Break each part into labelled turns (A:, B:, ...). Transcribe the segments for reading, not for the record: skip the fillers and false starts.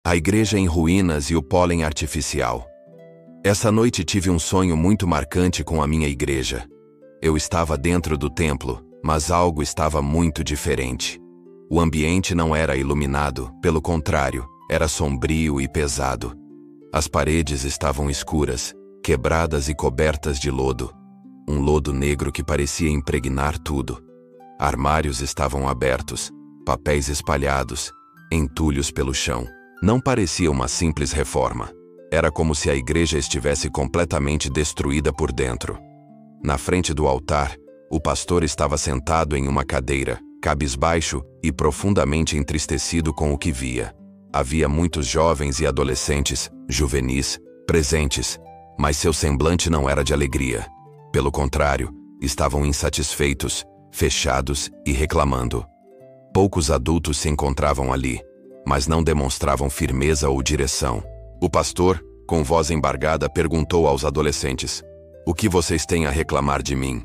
A: A igreja em ruínas e o pólen artificial. Essa noite tive um sonho muito marcante com a minha igreja. Eu estava dentro do templo, mas algo estava muito diferente. O ambiente não era iluminado, pelo contrário, era sombrio e pesado. As paredes estavam escuras, quebradas e cobertas de lodo. Um lodo negro que parecia impregnar tudo. Armários estavam abertos, papéis espalhados, entulhos pelo chão. Não parecia uma simples reforma. Era como se a igreja estivesse completamente destruída por dentro. Na frente do altar, o pastor estava sentado em uma cadeira, cabisbaixo e profundamente entristecido com o que via. Havia muitos jovens e adolescentes, juvenis, presentes, mas seu semblante não era de alegria. Pelo contrário, estavam insatisfeitos, fechados e reclamando. Poucos adultos se encontravam ali, mas não demonstravam firmeza ou direção. O pastor, com voz embargada, perguntou aos adolescentes: "O que vocês têm a reclamar de mim?"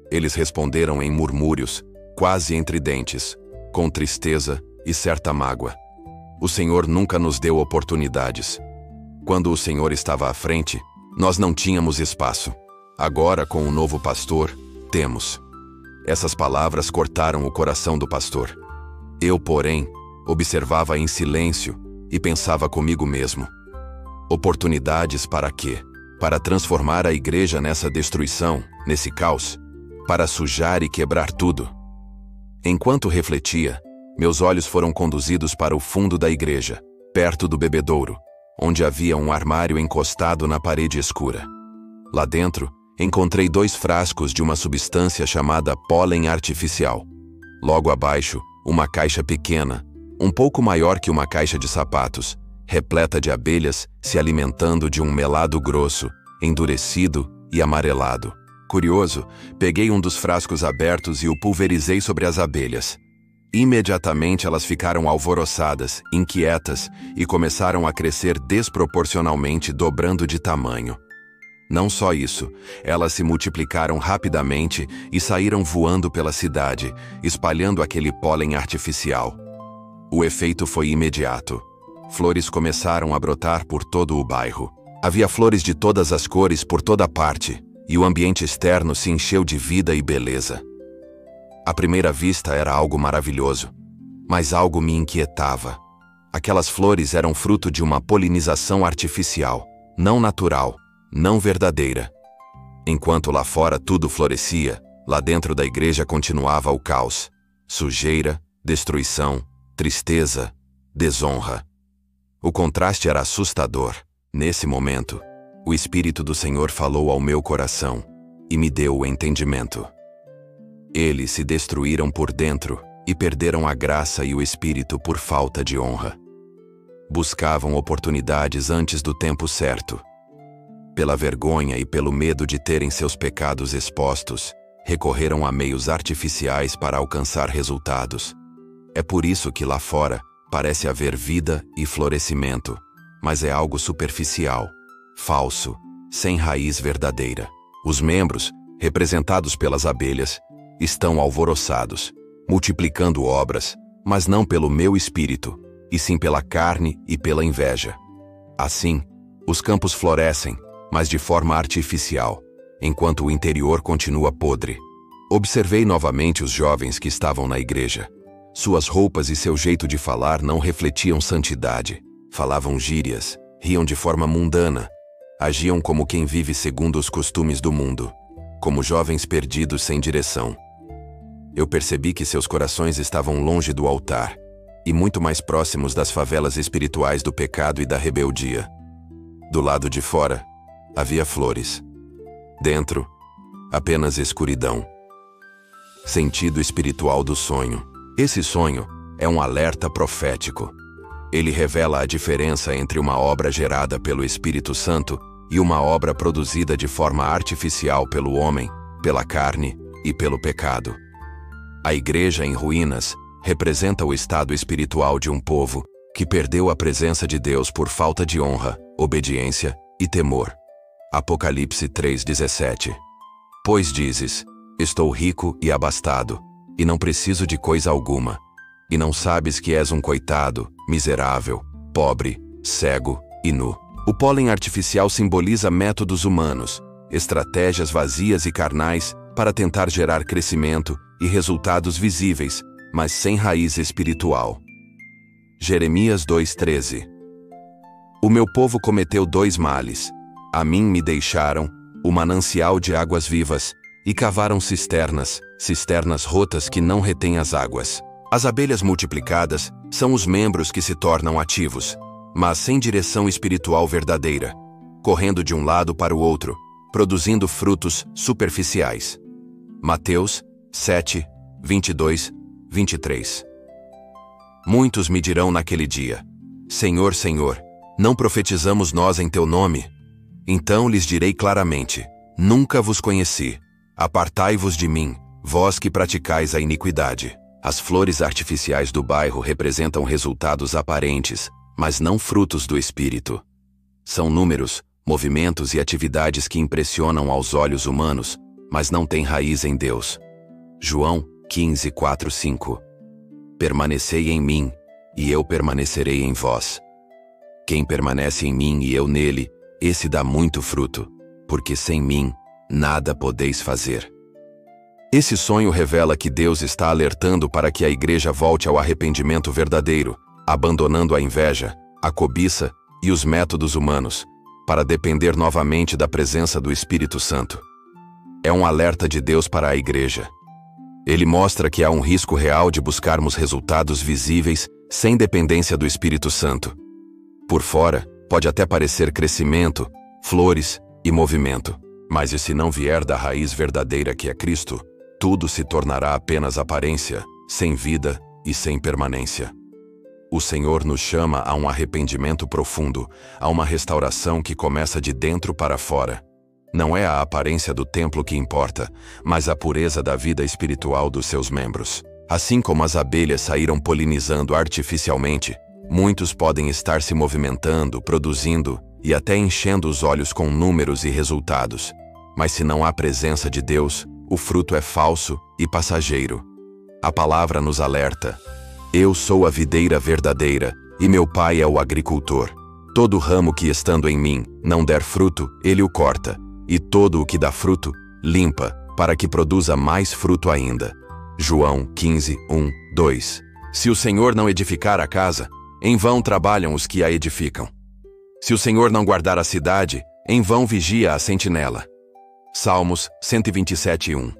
A: Eles responderam em murmúrios, quase entre dentes, com tristeza e certa mágoa. O Senhor nunca nos deu oportunidades. Quando o Senhor estava à frente, nós não tínhamos espaço. Agora, com o novo pastor, temos. Essas palavras cortaram o coração do pastor. Eu, porém, observava em silêncio e pensava comigo mesmo: oportunidades para quê? Para transformar a igreja nessa destruição, nesse caos? Para sujar e quebrar tudo? Enquanto refletia, meus olhos foram conduzidos para o fundo da igreja, perto do bebedouro, onde havia um armário encostado na parede escura. Lá dentro, encontrei 2 frascos de uma substância chamada pólen artificial. Logo abaixo, uma caixa pequena, um pouco maior que uma caixa de sapatos, repleta de abelhas se alimentando de um melado grosso, endurecido e amarelado. Curioso, peguei um dos frascos abertos e o pulverizei sobre as abelhas. Imediatamente elas ficaram alvoroçadas, inquietas e começaram a crescer desproporcionalmente, dobrando de tamanho. Não só isso, elas se multiplicaram rapidamente e saíram voando pela cidade, espalhando aquele pólen artificial. O efeito foi imediato. Flores começaram a brotar por todo o bairro. Havia flores de todas as cores por toda parte, e o ambiente externo se encheu de vida e beleza. À primeira vista era algo maravilhoso, mas algo me inquietava. Aquelas flores eram fruto de uma polinização artificial, não natural, não verdadeira. Enquanto lá fora tudo florescia, lá dentro da igreja continuava o caos, sujeira, destruição, tristeza, desonra. O contraste era assustador. Nesse momento, o Espírito do Senhor falou ao meu coração e me deu o entendimento. Eles se destruíram por dentro e perderam a graça e o Espírito por falta de honra. Buscavam oportunidades antes do tempo certo. Pela vergonha e pelo medo de terem seus pecados expostos, recorreram a meios artificiais para alcançar resultados. É por isso que lá fora parece haver vida e florescimento, mas é algo superficial, falso, sem raiz verdadeira. Os membros, representados pelas abelhas, estão alvoroçados, multiplicando obras, mas não pelo meu espírito, e sim pela carne e pela inveja. Assim, os campos florescem, mas de forma artificial, enquanto o interior continua podre. Observei novamente os jovens que estavam na igreja. Suas roupas e seu jeito de falar não refletiam santidade. Falavam gírias, riam de forma mundana, agiam como quem vive segundo os costumes do mundo, como jovens perdidos sem direção. Eu percebi que seus corações estavam longe do altar e muito mais próximos das favelas espirituais do pecado e da rebeldia. Do lado de fora, havia flores. Dentro, apenas escuridão. Sentido espiritual do sonho. Esse sonho é um alerta profético. Ele revela a diferença entre uma obra gerada pelo Espírito Santo e uma obra produzida de forma artificial pelo homem, pela carne e pelo pecado. A igreja em ruínas representa o estado espiritual de um povo que perdeu a presença de Deus por falta de honra, obediência e temor. Apocalipse 3:17. Pois dizes: estou rico e abastado, e não preciso de coisa alguma. E não sabes que és um coitado, miserável, pobre, cego e nu. O pólen artificial simboliza métodos humanos, estratégias vazias e carnais para tentar gerar crescimento e resultados visíveis, mas sem raiz espiritual. Jeremias 2:13. O meu povo cometeu 2 males. A mim me deixaram o manancial de águas vivas e cavaram cisternas rotas que não retêm as águas. As abelhas multiplicadas são os membros que se tornam ativos, mas sem direção espiritual verdadeira, correndo de um lado para o outro, produzindo frutos superficiais. Mateus 7, 22, 23. Muitos me dirão naquele dia: Senhor, Senhor, não profetizamos nós em teu nome? Então lhes direi claramente: nunca vos conheci. Apartai-vos de mim, vós que praticais a iniquidade. As flores artificiais do bairro representam resultados aparentes, mas não frutos do Espírito. São números, movimentos e atividades que impressionam aos olhos humanos, mas não têm raiz em Deus. João 15, 4, 5. Permanecei em mim, e eu permanecerei em vós. Quem permanece em mim e eu nele, esse dá muito fruto, porque sem mim, nada podeis fazer. Esse sonho revela que Deus está alertando para que a igreja volte ao arrependimento verdadeiro, abandonando a inveja, a cobiça e os métodos humanos, para depender novamente da presença do Espírito Santo. É um alerta de Deus para a igreja. Ele mostra que há um risco real de buscarmos resultados visíveis sem dependência do Espírito Santo. Por fora, pode até parecer crescimento, flores e movimento, mas e se não vier da raiz verdadeira que é Cristo, tudo se tornará apenas aparência, sem vida e sem permanência. O Senhor nos chama a um arrependimento profundo, a uma restauração que começa de dentro para fora. Não é a aparência do templo que importa, mas a pureza da vida espiritual dos seus membros. Assim como as abelhas saíram polinizando artificialmente, muitos podem estar se movimentando, produzindo e até enchendo os olhos com números e resultados. Mas se não há presença de Deus, o fruto é falso e passageiro. A palavra nos alerta: eu sou a videira verdadeira, e meu pai é o agricultor. Todo ramo que estando em mim não der fruto, ele o corta, e todo o que dá fruto, limpa, para que produza mais fruto ainda. João 15, 1, 2. Se o Senhor não edificar a casa, em vão trabalham os que a edificam. Se o Senhor não guardar a cidade, em vão vigia a sentinela. Salmos 127, 1.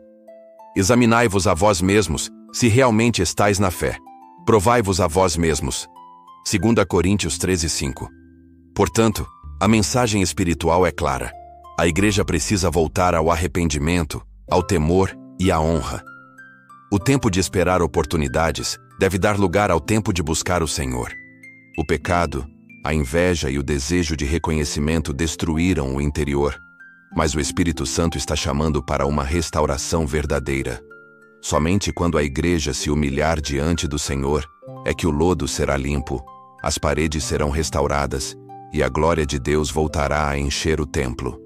A: Examinai-vos a vós mesmos, se realmente estais na fé. Provai-vos a vós mesmos. 2 Coríntios 13, 5. Portanto, a mensagem espiritual é clara. A igreja precisa voltar ao arrependimento, ao temor e à honra. O tempo de esperar oportunidades deve dar lugar ao tempo de buscar o Senhor. O pecado, a inveja e o desejo de reconhecimento destruíram o interior, mas o Espírito Santo está chamando para uma restauração verdadeira. Somente quando a igreja se humilhar diante do Senhor é que o lodo será limpo, as paredes serão restauradas e a glória de Deus voltará a encher o templo.